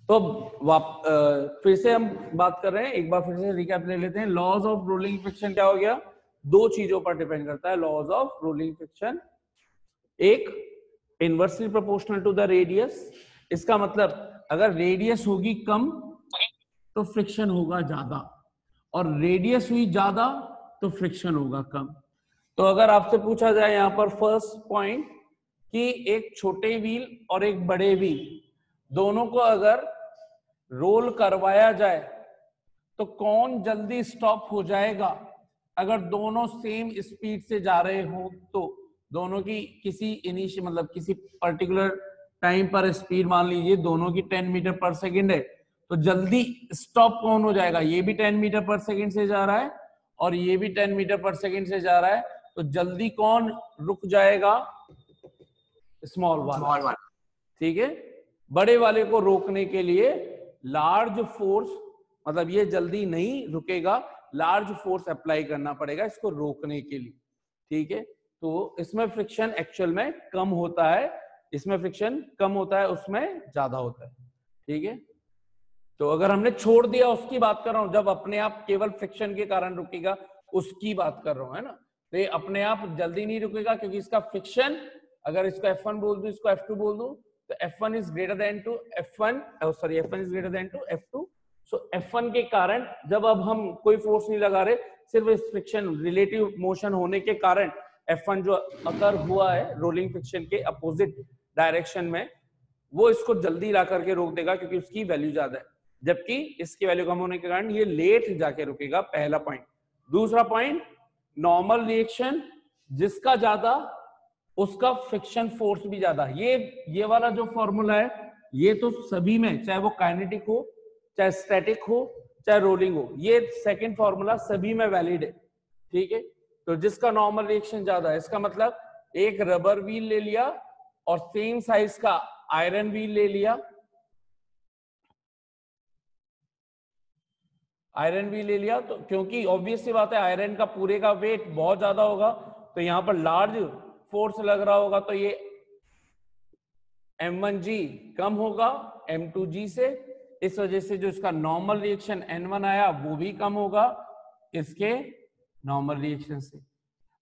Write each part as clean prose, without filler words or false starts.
तो फिर से हम बात कर रहे हैं, एक बार फिर से रिकैप ले लेते हैं। लॉज ऑफ रोलिंग फ्रिक्शन क्या हो गया? दो चीजों पर डिपेंड करता है लॉज ऑफ रोलिंग फ्रिक्शन। एक inversely proportional to the radius, इसका मतलब अगर रेडियस होगी कम तो फ्रिक्शन होगा ज्यादा, और रेडियस हुई ज्यादा तो फ्रिक्शन होगा कम। तो अगर आपसे पूछा जाए यहां पर फर्स्ट पॉइंट कि एक छोटे व्हील और एक बड़े व्हील दोनों को अगर रोल करवाया जाए तो कौन जल्दी स्टॉप हो जाएगा? अगर दोनों सेम स्पीड से जा रहे हो तो दोनों की किसी इनिशियल मतलब किसी पर्टिकुलर टाइम पर स्पीड मान लीजिए दोनों की 10 मीटर पर सेकंड है, तो जल्दी स्टॉप कौन हो जाएगा? ये भी 10 मीटर पर सेकंड से जा रहा है और ये भी 10 मीटर पर सेकंड से जा रहा है, तो जल्दी कौन रुक जाएगा? स्मॉल वाला। ठीक है, बड़े वाले को रोकने के लिए लार्ज फोर्स, मतलब ये जल्दी नहीं रुकेगा, लार्ज फोर्स अप्लाई करना पड़ेगा इसको रोकने के लिए। ठीक है, तो इसमें फ्रिक्शन एक्चुअल में कम होता है, इसमें फ्रिक्शन कम होता है, उसमें ज्यादा होता है। ठीक है, तो अगर हमने छोड़ दिया, उसकी बात कर रहा हूं, जब अपने आप केवल फ्रिक्शन के कारण रुकेगा उसकी बात कर रहा हूं, है ना। तो ये अपने आप जल्दी नहीं रुकेगा क्योंकि इसका फ्रिक्शन, अगर इसको F1 बोल दूं, इसको F2 बोल दूं, तो F1 is greater than to F1, sorry F1 is greater than to F2। So F1 के कारण जब अब हम कोई फोर्स नहीं लगा रहे, सिर्फ इस फ्रिक्शन रिलेटिव मोशन होने के कारण F1 जो अकर हुआ है रोलिंग फ्रिक्शन के अपोजिट डायरेक्शन में, वो इसको जल्दी ला करके रोक देगा क्योंकि उसकी वैल्यू ज्यादा है, जबकि इसकी वैल्यू कम होने के कारण ये लेट जाके रुकेगा। पहला पॉइंट। दूसरा पॉइंट, नॉर्मल रिएक्शन जिसका ज्यादा उसका फ्रिक्शन फोर्स भी ज्यादा। ये वाला जो फॉर्मूला है ये तो सभी में, चाहे वो काइनेटिक हो, चाहे स्टैटिक हो, चाहे रोलिंग हो, ये सेकंड फॉर्मूला सभी में वैलिड है। ठीक है, तो जिसका नॉर्मल रिएक्शन ज्यादा है, इसका मतलब एक रबर व्हील ले लिया और सेम साइज का आयरन व्हील ले लिया, आयरन व्हील ले लिया, तो क्योंकि ऑब्वियस सी बात है आयरन का पूरे का वेट बहुत ज्यादा होगा, तो यहां पर लार्ज फोर्स लग रहा होगा, तो ये M1G कम होगा M2G से, इस वजह से जो इसका नॉर्मल रिएक्शन N1 आया वो भी कम होगा इसके नॉर्मल रिएक्शन से।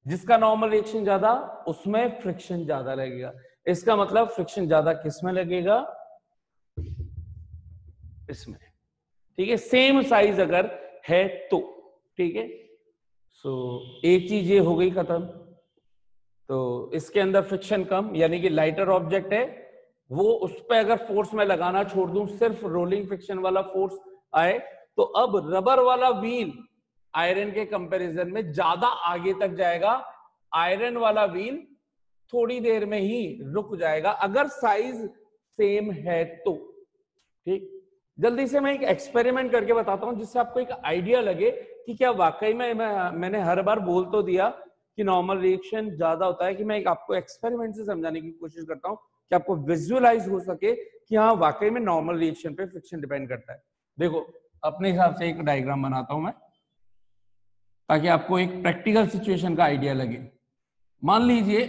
जिसका नॉर्मल रिएक्शन ज्यादा उसमें फ्रिक्शन ज्यादा लगेगा, इसका मतलब फ्रिक्शन ज्यादा किसमें लगेगा? इसमें। ठीक है, सेम साइज अगर है तो। ठीक है, सो एक चीज ये हो गई खत्म। तो इसके अंदर फ्रिक्शन कम, यानी कि लाइटर ऑब्जेक्ट है वो, उस पर अगर फोर्स में लगाना छोड़ दूं, सिर्फ रोलिंग फ्रिक्शन वाला फोर्स आए, तो अब रबर वाला व्हील आयरन के कंपैरिजन में ज्यादा आगे तक जाएगा, आयरन वाला व्हील थोड़ी देर में ही रुक जाएगा अगर साइज सेम है तो। ठीक, जल्दी से मैं एक एक्सपेरिमेंट करके बताता हूं जिससे आपको एक आइडिया लगे कि क्या वाकई में मैंने हर बार बोल तो दिया कि नॉर्मल रिएक्शन ज्यादा होता है, कि मैं एक आपको एक्सपेरिमेंट से समझाने की कोशिश करता हूं कि आपको विजुअलाइज हो सके कि हाँ वाकई में नॉर्मल रिएक्शन पे फ्रिक्शन डिपेंड करता है। देखो अपने हिसाब से एक डायग्राम बनाता हूं मैं ताकि आपको एक प्रैक्टिकल सिचुएशन का आइडिया लगे। मान लीजिए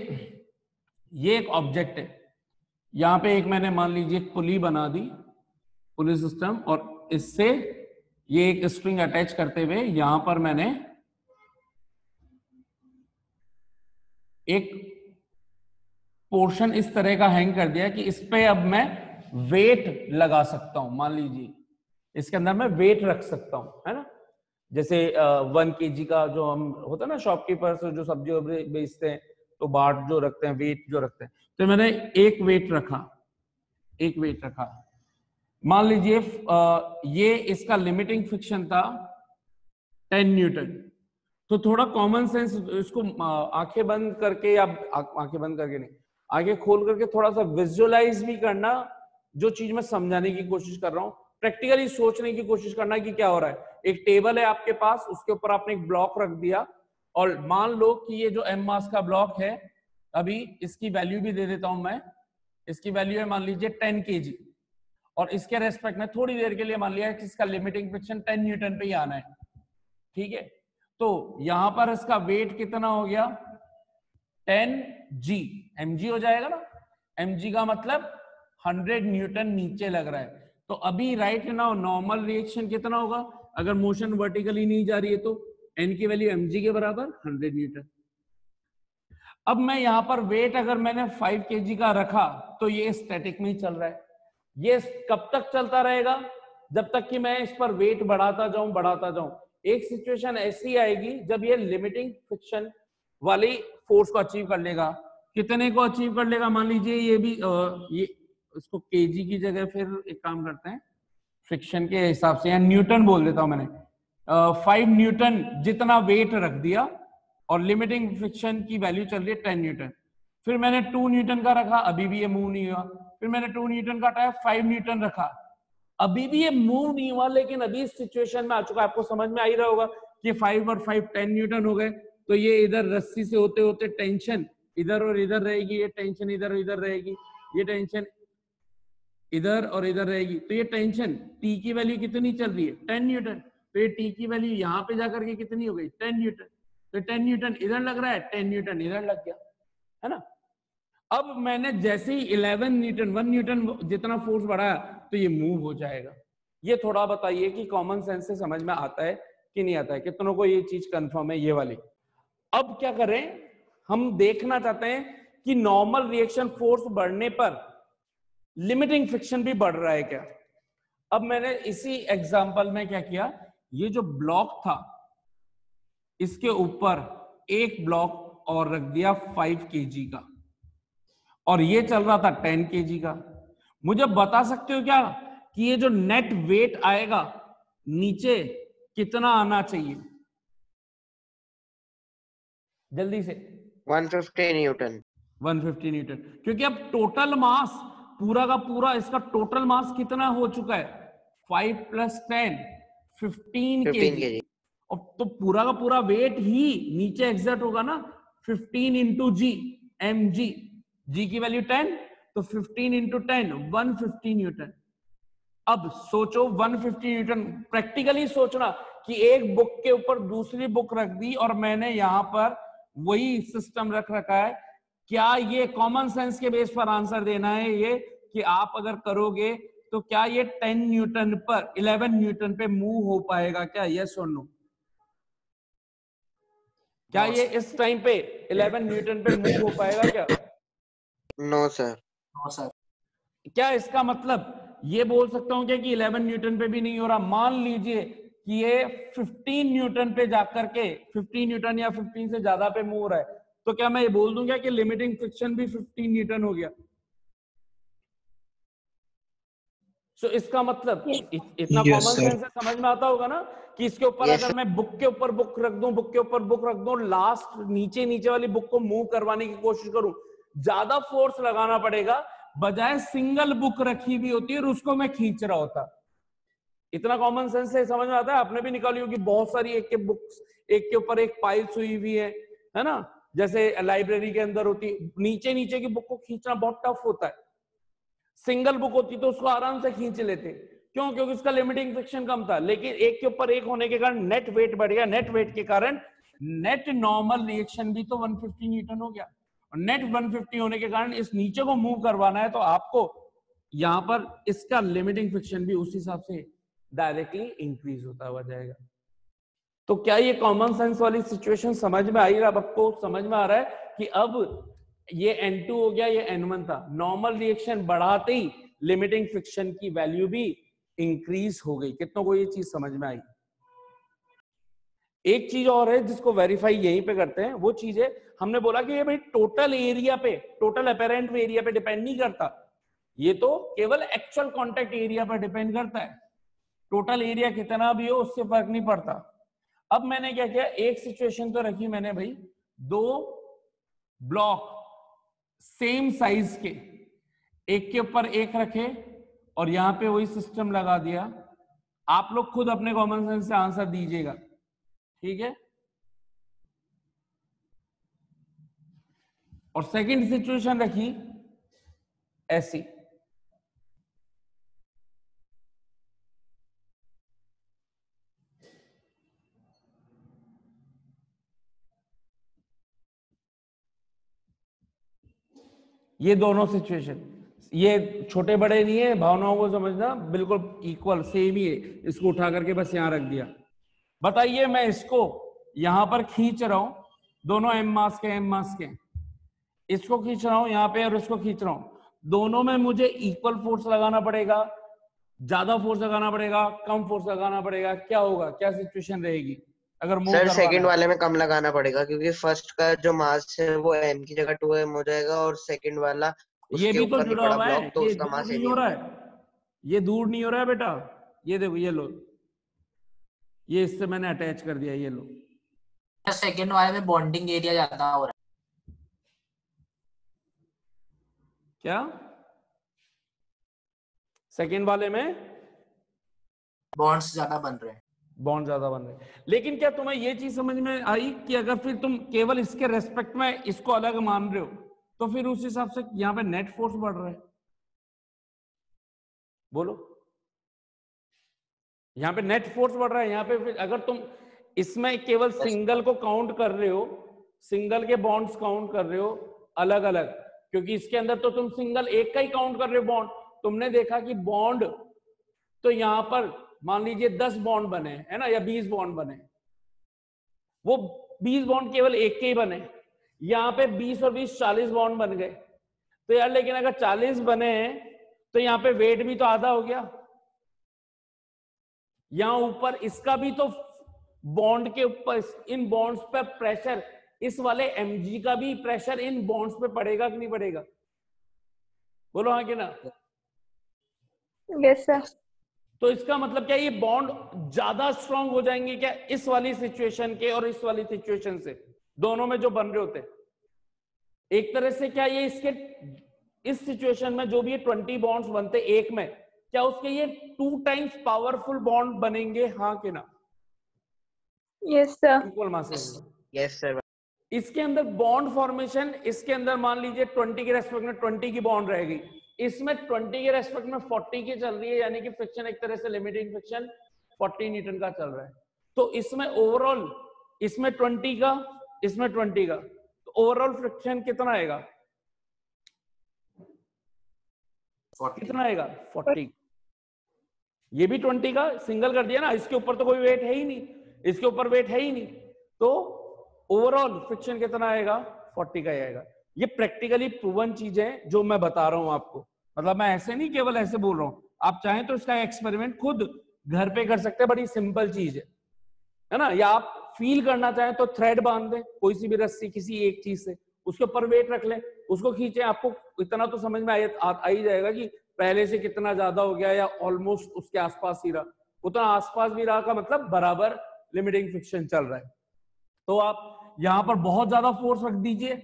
ये एक ऑब्जेक्ट है, यहां पे एक मैंने मान लीजिए पुली बना दी, पुली सिस्टम, और इससे ये एक स्प्रिंग अटैच करते हुए यहां पर मैंने एक पोर्शन इस तरह का हैंग कर दिया कि इस पे अब मैं वेट लगा सकता हूं। मान लीजिए इसके अंदर मैं वेट रख सकता हूं, है ना, जैसे 1 kg का जो हम होता है ना शॉपकीपर्स जो सब्जी बेचते हैं तो बाट जो रखते हैं, वेट जो रखते हैं, तो मैंने एक वेट रखा। मान लीजिए ये इसका लिमिटिंग फ्रिक्शन था 10 न्यूटन। तो थोड़ा कॉमन सेंस इसको आंखें बंद करके, या आंखें बंद करके नहीं, आंखें खोल करके थोड़ा सा विजुअलाइज भी करना, जो चीज मैं समझाने की कोशिश कर रहा हूं, प्रैक्टिकली सोचने की कोशिश करना कि क्या हो रहा है। एक टेबल है आपके पास, उसके ऊपर आपने एक ब्लॉक रख दिया, और मान लो कि ये जो m मास का ब्लॉक है, अभी इसकी वैल्यू भी दे देता हूं मैं, इसकी वैल्यू है मान लीजिए 10 kg, और इसके रेस्पेक्ट में थोड़ी देर के लिए मान लिया कि इसका लिमिटिंग फ्रिक्शन 10 न्यूटन पे ही आना है। ठीक है, तो यहां पर इसका वेट कितना हो गया? 10g, mg हो जाएगा ना, mg का मतलब 100 न्यूटन नीचे लग रहा है। तो अभी राइट नाउ नॉर्मल रिएक्शन कितना होगा, अगर मोशन वर्टिकली नहीं जा रही है तो एन की वैल्यू mg के बराबर 100 न्यूटन। अब मैं यहां पर वेट अगर मैंने 5 kg का रखा तो ये स्टैटिक में ही चल रहा है। ये कब तक चलता रहेगा, जब तक कि मैं इस पर वेट बढ़ाता जाऊं। एक सिचुएशन ऐसी आएगी जब ये लिमिटिंग फ्रिक्शन वाली फोर्स को अचीव कर लेगा। कितने को अचीव कर लेगा, मान लीजिए ये भी ये इसको केजी की जगह फिर एक काम करते हैं, फ्रिक्शन के हिसाब से या न्यूटन बोल देता हूं मैंने। 5 न्यूटन जितना वेट रख दिया और लिमिटिंग फ्रिक्शन की वैल्यू चल रही है 10 न्यूटन। फिर मैंने 2 न्यूटन का रखा, अभी भी ये मूव नहीं हुआ। फिर मैंने 2 न्यूटन का हटाया, 5 न्यूटन रखा, अभी भी ये मूव नहीं हुआ। लेकिन अभी इस सिचुएशन में आ चुका, आपको समझ में आ ही रहा होगा कि 5 और 5 10 न्यूटन हो गए। तो ये इधर रस्सी से होते होते टेंशन इधर और इधर रहेगी, ये टेंशन इधर और इधर रहेगी, ये टेंशन इधर और इधर रहेगी। तो ये टेंशन टी की वैल्यू कितनी चल रही है, 10 न्यूटन। तो ये टी की वैल्यू यहाँ पे जाकर के कितनी हो गई, 10 न्यूटन। तो 10 न्यूटन इधर लग रहा है, 10 न्यूटन इधर लग गया, है ना। अब मैंने जैसे ही 11 न्यूटन 1 न्यूटन जितना फोर्स बढ़ाया तो ये मूव हो जाएगा। ये थोड़ा बताइए कि कॉमन सेंस से समझ में आता है कि नहीं आता है, कितनों को ये चीज कंफर्म है ये वाली। अब क्या करें, हम देखना चाहते हैं कि नॉर्मल रिएक्शन फोर्स बढ़ने पर लिमिटिंग फ्रिक्शन भी बढ़ रहा है क्या। अब मैंने इसी एग्जांपल में क्या किया, ये जो ब्लॉक था इसके ऊपर एक ब्लॉक और रख दिया 5 kg का, और ये चल रहा था 10 kg का। मुझे बता सकते हो क्या कि ये जो नेट वेट आएगा नीचे कितना आना चाहिए, जल्दी से। 150 न्यूटन। 150 न्यूटन, क्योंकि अब टोटल मास पूरा का पूरा इसका टोटल मास कितना हो चुका है, 5 + 10 15 kg। और तो पूरा का पूरा वेट ही नीचे एग्जर्ट होगा ना, 15 इंटू जी mg, जी की वैल्यू 10, तो 15 इंटू 10 150 न्यूटन। अब सोचो 150 न्यूटन, प्रैक्टिकली सोचना कि एक बुक के ऊपर दूसरी बुक रख दी और मैंने यहां पर वही सिस्टम रख रखा है। क्या ये कॉमन सेंस के बेस पर आंसर देना है ये कि आप अगर करोगे तो क्या ये 10 न्यूटन पर 11 न्यूटन पे मूव हो पाएगा क्या, यस और नो। क्या ये इस टाइम पे 11 न्यूटन पे मूव हो पाएगा क्या, नो सर। No sir. क्या इसका मतलब ये बोल सकता हूं क्या कि 11 न्यूटन पे भी नहीं हो रहा। मान लीजिए कि ये 15 न्यूटन पे जाकर के 15 न्यूटन या 15 से ज्यादा पे मूव हो रहा है, तो क्या मैं ये बोल दूंगा कि लिमिटिंग फ्रिक्शन भी 15 न्यूटन हो गया। सो इसका मतलब इतना कॉमन सेंस से समझ में आता होगा ना कि इसके ऊपर अगर मैं बुक के ऊपर बुक रख दूं, बुक के ऊपर बुक रख दूं, लास्ट नीचे वाली बुक को मूव करवाने की कोशिश करूं, ज्यादा फोर्स लगाना पड़ेगा बजाय सिंगल बुक रखी हुई होती है और उसको मैं खींच रहा होता। इतना कॉमन सेंस से समझ में आता है। आपने भी निकाली होगी बहुत सारी एक के बुक्स, एक के ऊपर एक पाइल्स हुई हुई है ना, जैसे लाइब्रेरी के अंदर होती, नीचे की बुक को खींचना बहुत टफ होता है। सिंगल बुक होती तो उसको आराम से खींच लेते, क्यों, क्योंकि उसका लिमिटिंग फ्रिक्शन कम था। लेकिन एक के ऊपर एक होने के कारण नेट वेट बढ़ गया, नेट वेट के कारण नेट नॉर्मल रिएक्शन भी तो 150 न्यूटन हो गया, और नेट 150 होने के कारण इस नीचे को मूव करवाना है तो आपको यहां पर इसका लिमिटिंग फ्रिक्शन भी उस हिसाब से डायरेक्टली इंक्रीज होता हुआ जाएगा। तो क्या ये कॉमन सेंस वाली सिचुएशन समझ में आई, अब आपको समझ में आ रहा है कि अब ये N2 हो गया, ये N1 था, नॉर्मल रिएक्शन बढ़ाते ही लिमिटिंग फ्रिक्शन की वैल्यू भी इंक्रीज हो गई। कितनों को ये चीज समझ में आई। एक चीज और है जिसको वेरीफाई यहीं पे करते हैं, वो चीज है, हमने बोला कि ये भाई टोटल एरिया पे, टोटल अपेरेंट एरिया पे डिपेंड नहीं करता, ये तो केवल एक्चुअल कॉन्टेक्ट एरिया पर डिपेंड करता है। टोटल एरिया कितना भी हो उससे फर्क नहीं पड़ता। अब मैंने क्या किया, एक सिचुएशन तो रखी मैंने भाई, दो ब्लॉक सेम साइज के एक के ऊपर एक रखे और यहां पे वही सिस्टम लगा दिया। आप लोग खुद अपने कॉमन सेंस से आंसर दीजिएगा, ठीक है। और सेकंड सिचुएशन रखी ऐसी, ये दोनों सिचुएशन ये छोटे बड़े नहीं है, भावनाओं को समझना, बिल्कुल इक्वल सेम ही है। इसको उठा करके बस यहां रख दिया। बताइए मैं इसको यहां पर खींच रहा हूं, दोनों एम मास के, इसको खींच रहा हूं यहां पे और इसको खींच रहा हूं, दोनों में मुझे इक्वल फोर्स लगाना पड़ेगा, ज्यादा फोर्स लगाना पड़ेगा, कम फोर्स लगाना पड़ेगा, क्या होगा, क्या सिचुएशन रहेगी अगर मूव सर करवाना सेकंड है? वाले में कम लगाना पड़ेगा क्योंकि फर्स्ट का जो मास है वो m की जगह 2m हो जाएगा और सेकंड वाला ये उसके भी तो ऊपर नहीं जुड़ा पड़ा हुआ है, ब्लॉक तो ये उसका दूर मास नहीं m ही हो रहा होगा। है, ये दूर नहीं हो रहा है बेटा, ये देखो ये लो, ये इससे मैंने अटैच कर दिया, ये लो। सेकंड वाले में बॉन्डिंग एरिया ज्यादा हो रहा क्या सेकंड वाले में है, बॉन्ड्स ज्यादा बन रहे हैं। बॉन्ड ज्यादा बन रहे हैं। लेकिन क्या तुम्हें ये चीज समझ में आई कि अगर फिर तुम केवल इसके रेस्पेक्ट में इसको अलग मान रहे हो तो फिर उस हिसाब से यहाँ पे नेट फोर्स बढ़ रहा है? बोलो, यहाँ पे नेट फोर्स बढ़ रहा है। यहाँ पे फिर अगर तुम इसमें केवल सिंगल को काउंट कर रहे हो, सिंगल के बॉन्ड्स काउंट कर रहे हो अलग अलग, क्योंकि इसके अंदर तो तुम सिंगल एक का ही काउंट कर रहे हो बॉन्ड, तुमने देखा कि बॉन्ड तो यहां पर मान लीजिए 10 बॉन्ड बने है ना, या 20 बॉन्ड बने, वो 20 बॉन्ड केवल एक के ही बने, यहां पे 20 और 20 40 बॉन्ड बन गए। तो यार लेकिन अगर 40 बने हैं तो यहाँ पे वेट भी तो आधा हो गया, यहां ऊपर इसका भी तो बॉन्ड के ऊपर, इन बॉन्ड्स पे प्रेशर, इस वाले mg का भी प्रेशर इन बॉन्ड्स पे पड़ेगा कि नहीं पड़ेगा? बोलो हाँ कि ना? Yes sir. तो इसका मतलब क्या, ये बॉन्ड ज्यादा स्ट्रांग हो जाएंगे क्या इस वाली सिचुएशन के और इस वाली सिचुएशन से, दोनों में जो बन रहे होते हैं? एक तरह से क्या ये इसके इस सिचुएशन में जो भी ये 20 बॉन्ड्स बनते एक में, क्या उसके ये 2 टाइम्स पावरफुल बॉन्ड बनेंगे, हाँ कि ना? Yes sir. Equal masses. Yes sir. इसके अंदर बॉन्ड फॉर्मेशन, इसके अंदर मान लीजिए 20 के रेस्पेक्ट में 20 की बॉन्ड रहेगी, इसमें 20 के रेस्पेक्ट में 40 की चल रही है, यानी कि फ्रिक्शन एक तरह से लिमिटिंग फ्रिक्शन 40 न्यूटन का चल रहा है। तो इसमें ओवरऑल, इसमें 20 का, इसमें 20 का, तो ओवरऑल फ्रिक्शन कितना आएगा? 40। कितना आएगा? 40। ये भी 20 का सिंगल कर दिया ना, इसके ऊपर तो कोई वेट है ही नहीं, इसके ऊपर वेट है ही नहीं, तो ओवरऑल फ्रिक्शन कितना आएगा? 40 का आएगा। ये प्रैक्टिकली प्रूवन चीज है जो मैं बता रहा हूं आपको, मतलब मैं ऐसे नहीं केवल ऐसे बोल रहा हूं, आप चाहें तो इसका एक्सपेरिमेंट खुद घर पे कर सकते हैं, बड़ी सिंपल चीज है ना। या आप फील करना चाहें तो थ्रेड बांध दें, कोई सी भी रस्सी किसी एक चीज से, उसके ऊपर वेट रख लें, उसको खींचे, आपको इतना तो समझ में आ ही जाएगा कि पहले से कितना ज्यादा हो गया या ऑलमोस्ट उसके आसपास ही रहा। उतना आसपास भी रहा का मतलब बराबर लिमिटिंग फ्रिक्शन चल रहा है। तो आप यहां पर बहुत ज्यादा फोर्स रख दीजिए,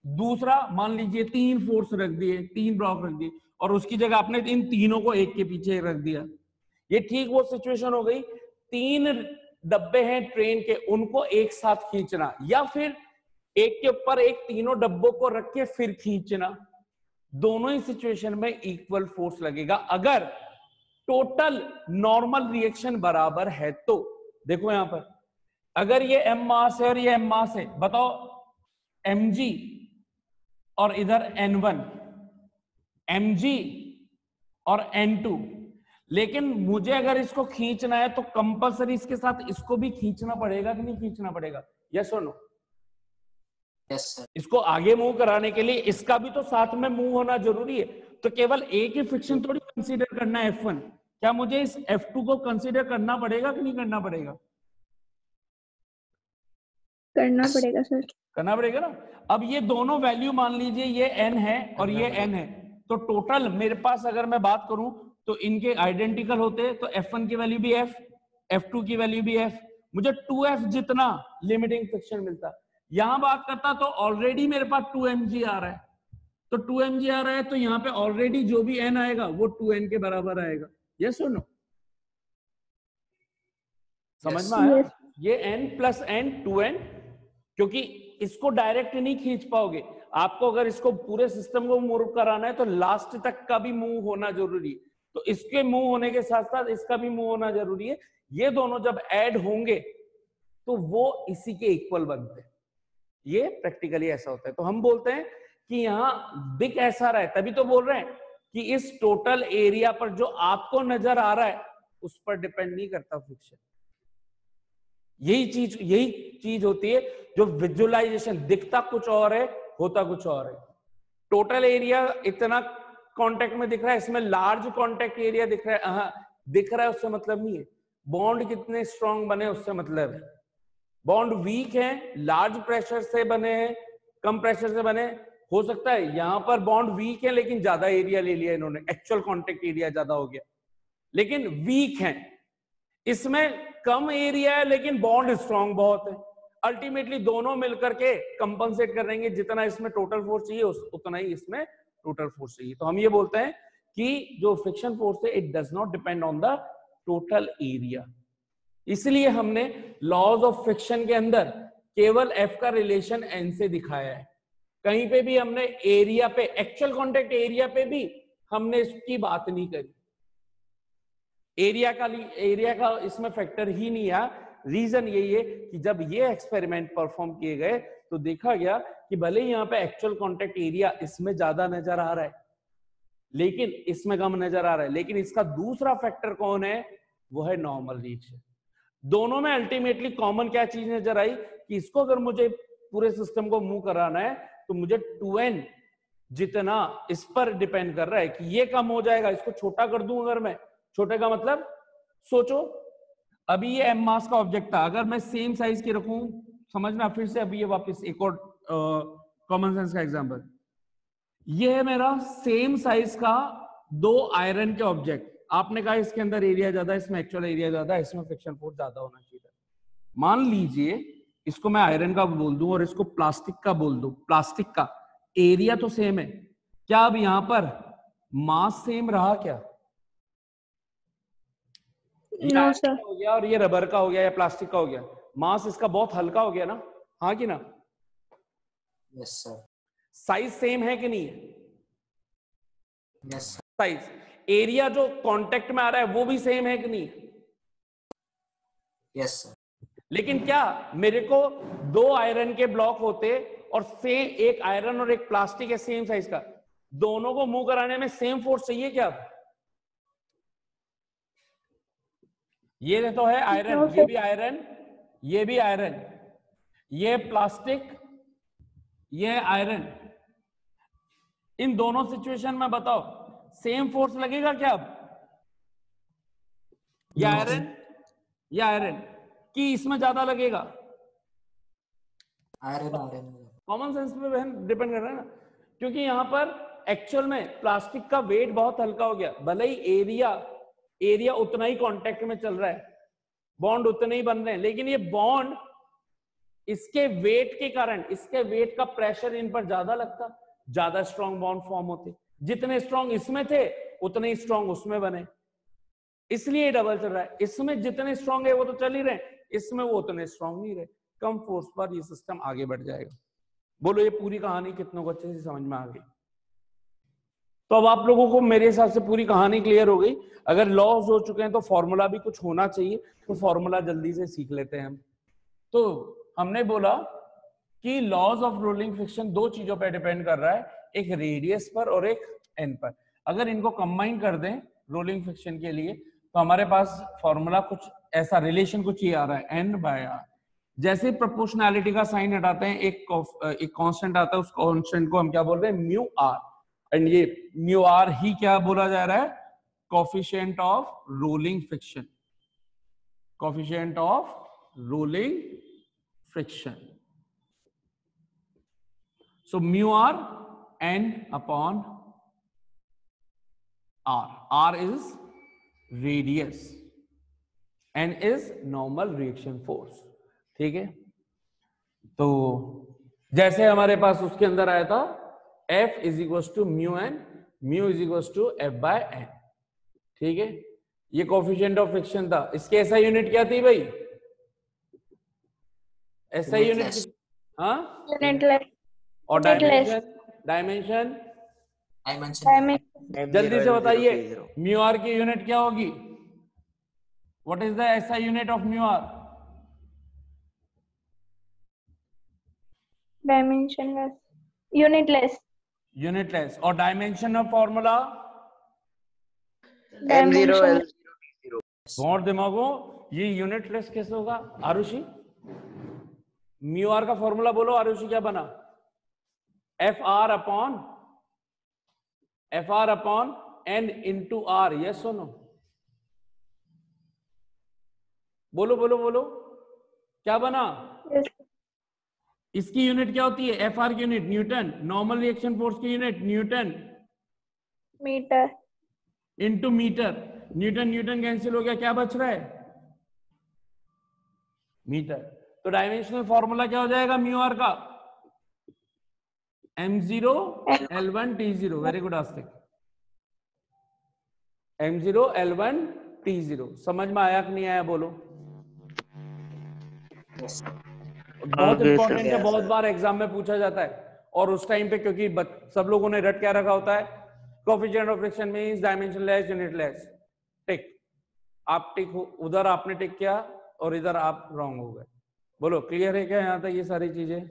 दूसरा मान लीजिए 3 फोर्स रख दिए, 3 ब्लॉक रख दिए, और उसकी जगह आपने इन तीनों को एक के पीछे रख दिया। ये ठीक वो सिचुएशन हो गई, 3 डब्बे हैं ट्रेन के, उनको एक साथ खींचना, या फिर एक के ऊपर एक तीनों डब्बों को रख के फिर खींचना, दोनों ही सिचुएशन में इक्वल फोर्स लगेगा अगर टोटल नॉर्मल रिएक्शन बराबर है तो। देखो यहां पर अगर ये m मास है और ये m मास है, बताओ mg और इधर n1, mg और n2, लेकिन मुझे अगर इसको खींचना है तो कंपलसरी इसके साथ इसको भी खींचना पड़ेगा कि नहीं खींचना पड़ेगा? यस और नो? Yes sir. इसको आगे मूव कराने के लिए इसका भी तो साथ में मूव होना जरूरी है, तो केवल एक ही फ्रिक्शन थोड़ी कंसीडर करना है F1, क्या मुझे इस F2 को कंसीडर करना पड़ेगा कि नहीं करना पड़ेगा? करना पड़ेगा सर। करना पड़ेगा ना। अब ये दोनों वैल्यू मान लीजिए ये n है और ये n है, तो टोटल मेरे पास अगर मैं बात करूं तो इनके आइडेंटिकल होते, तो F1 की वैल्यू भी F, F2 की वैल्यू भी F, मुझे 2F जितना लिमिटिंग फ्रिक्शन मिलता। यहां बात करता तो ऑलरेडी मेरे पास 2mg आ रहा है, तो 2mg आ रहा है तो यहाँ पे ऑलरेडी जो भी n आएगा वो 2n के बराबर आएगा। यस और नो? समझ में आया? ये n प्लस n 2n, क्योंकि इसको डायरेक्ट नहीं खींच पाओगे, आपको अगर इसको पूरे सिस्टम को मूव कराना है तो लास्ट तक का भी मूव होना जरूरी है, तो इसके मूव होने के साथ साथ इसका भी मूव होना जरूरी है। ये दोनों जब ऐड होंगे तो वो इसी के इक्वल बनते हैं। ये प्रैक्टिकली ऐसा होता है। तो हम बोलते हैं कि यहाँ दिख ऐसा रहा है, तभी तो बोल रहे हैं कि इस टोटल एरिया पर जो आपको नजर आ रहा है उस पर डिपेंड नहीं करता फ्रिक्शन। यही चीज होती है जो विजुअलाइजेशन, दिखता कुछ और है, होता कुछ और है। टोटल एरिया इतना कांटेक्ट में दिख रहा है, इसमें लार्ज कांटेक्ट एरिया दिख रहा है, हाँ दिख रहा है उससे मतलब नहीं है। बॉन्ड कितने स्ट्रांग बने उससे मतलब है। बॉन्ड वीक है, लार्ज प्रेशर से बने हैं, कम प्रेशर से बने, हो सकता है यहां पर बॉन्ड वीक है लेकिन ज्यादा एरिया ले लिया इन्होंने, एक्चुअल कांटेक्ट एरिया ज्यादा हो गया, लेकिन वीक है। इसमें कम एरिया है लेकिन बॉन्ड स्ट्रांग बहुत है। अल्टीमेटली दोनों मिलकर के कंपनसेट करेंगे, जितना इसमें टोटल फोर्स चाहिए उतना ही इसमें टोटल फोर्स चाहिए। तो हम ये बोलते हैं कि जो फ्रिक्शन फोर्स है it does not depend on the total area. इसलिए हमने लॉज ऑफ फ्रिक्शन के अंदर केवल F का रिलेशन N से दिखाया है। कहीं पे भी हमने एरिया पे, एक्चुअल कांटेक्ट एरिया पे भी हमने इसकी बात नहीं करी। एरिया का इसमें फैक्टर ही नहीं आया। रीजन यही है कि जब ये एक्सपेरिमेंट परफॉर्म किए गए तो देखा गया कि भले ही यहाँ पे एक्चुअल कांटेक्ट एरिया इसमें ज्यादा नजर आ रहा है लेकिन इसमें कम नजर आ रहा है, लेकिन इसका दूसरा फैक्टर कौन है, वो है नॉर्मल रिएक्शन। दोनों में अल्टीमेटली कॉमन क्या चीज नजर आई कि इसको अगर मुझे पूरे सिस्टम को मूव कराना है तो मुझे 2n जितना इस पर डिपेंड कर रहा है कि ये कम हो जाएगा। इसको छोटा कर दूं अगर मैं, छोटे का मतलब सोचो अभी ये m मास का ऑब्जेक्ट था, अगर मैं सेम साइज के रखूं, समझना फिर से, अभी ये वापस एक और कॉमन सेंस का एग्जांपल, ये है मेरा सेम साइज का 2 आयरन के ऑब्जेक्ट। आपने कहा इसके अंदर एरिया ज्यादा है, इसमें एक्चुअल एरिया ज्यादा है, इसमें फ्रिक्शन फोर्स ज्यादा होना चाहिए। मान लीजिए इसको मैं आयरन का बोल दूं और इसको प्लास्टिक का बोल दूं, प्लास्टिक का एरिया तो सेम है, क्या अब यहां पर मास सेम रहा क्या? No sir. हो गया और ये रबर का हो गया या प्लास्टिक का हो गया, मास इसका बहुत हल्का हो गया ना, हाँ कि ना? Yes sir. साइज सेम है कि नहीं है? Yes sir. साइज, एरिया जो कांटेक्ट में आ रहा है वो भी सेम है कि नहीं? Yes sir. लेकिन क्या मेरे को 2 आयरन के ब्लॉक होते और सेम, एक आयरन और एक प्लास्टिक है सेम साइज का, दोनों को मूव कराने में सेम फोर्स चाहिए क्या? ये तो है आयरन, ये भी आयरन, ये भी आयरन, ये प्लास्टिक, ये आयरन, इन दोनों सिचुएशन में बताओ सेम फोर्स लगेगा क्या? अब ये आयरन, ये आयरन कि इसमें ज्यादा लगेगा? आयरन कॉमन सेंस पे डिपेंड कर रहा है ना, क्योंकि यहां पर एक्चुअल में प्लास्टिक का वेट बहुत हल्का हो गया, भले ही एरिया उतना ही कांटेक्ट में चल रहा है, बॉन्ड उतने ही बन रहे हैं, लेकिन ये बॉन्ड इसके वेट के कारण, इसके वेट का प्रेशर इन पर ज्यादा लगता, ज्यादा स्ट्रॉन्ग बॉन्ड फॉर्म होते। जितने स्ट्रॉन्ग इसमें थे उतने ही स्ट्रॉन्ग उसमें बने, इसलिए डबल चल रहा है। इसमें जितने स्ट्रॉन्ग है वो तो चल ही रहे, इसमें वो उतने स्ट्रॉन्ग नहीं रहे, कम फोर्स पर ये सिस्टम आगे बढ़ जाएगा। बोलो ये पूरी कहानी कितनों को अच्छे से समझ में आ गई? तो अब आप लोगों को मेरे हिसाब से पूरी कहानी क्लियर हो गई। अगर लॉज हो चुके हैं तो फॉर्मूला भी कुछ होना चाहिए, तो फॉर्मूला जल्दी से सीख लेते हैं हम। तो हमने बोला कि लॉज ऑफ रोलिंग फ्रिक्शन 2 चीजों पर डिपेंड कर रहा है, एक रेडियस पर और एक एन पर। अगर इनको कंबाइन कर दें रोलिंग फ्रिक्शन के लिए तो हमारे पास फॉर्मूला कुछ ऐसा, रिलेशन कुछ ये आ रहा है, एन बाय आर। जैसे प्रोपोर्शनैलिटी का साइन हटाते हैं एक कांस्टेंट आता है, उस कांस्टेंट को हम क्या बोल रहे हैं, म्यू आर, एंड ये म्यू आर ही क्या बोला जा रहा है, coefficient of rolling friction, coefficient of rolling friction. So mu r n upon r. R is radius, n is normal reaction force. ठीक है, तो जैसे हमारे पास उसके अंदर आया था F is equal to mu N, mu is equal to F by N. ठीक है, ये कोफिशिएंट ऑफ फ्रिक्शन था। इसके एसआई यूनिट क्या थी भाई? एसआई यूनिट, हाँ, यूनिटलेस और डायमेंशन जल्दी से बताइए, म्यू आर की यूनिट क्या होगी? What is the SI unit of mu R? Dimensionless, unitless. Unitless. और dimension of formula M0 Dimension. L0 और दिमागो ये यूनिटलेस कैसे होगा आरुषि? म्यू आर का फॉर्मूला बोलो आरुषि, क्या बना? F R upon N into R, yes और नो? बोलो बोलो बोलो, क्या बना? Yes. इसकी यूनिट क्या होती है? एफ आर की unit newton, normal reaction force की unit newton Meter. Into metre. Newton newton cancel हो गया, क्या बच रहा है? मीटर। तो डायमेंशनल फॉर्मूला क्या हो जाएगा म्यू आर का? m0 l1 t0। Very good आस्तिक। m0 l1 t0 समझ में आया कि नहीं आया बोलो? बहुत इंपॉर्टेंट है, बहुत बार एग्जाम में पूछा जाता है। और उस टाइम पे क्योंकि सब लोगों ने रट क्या रखा होता है, coefficient of friction means dimensionless unitless. Tick, आप टिक उधर आपने टिक किया और इधर आप रॉन्ग हो गए। बोलो क्लियर है क्या यहाँ तक ये सारी चीजें?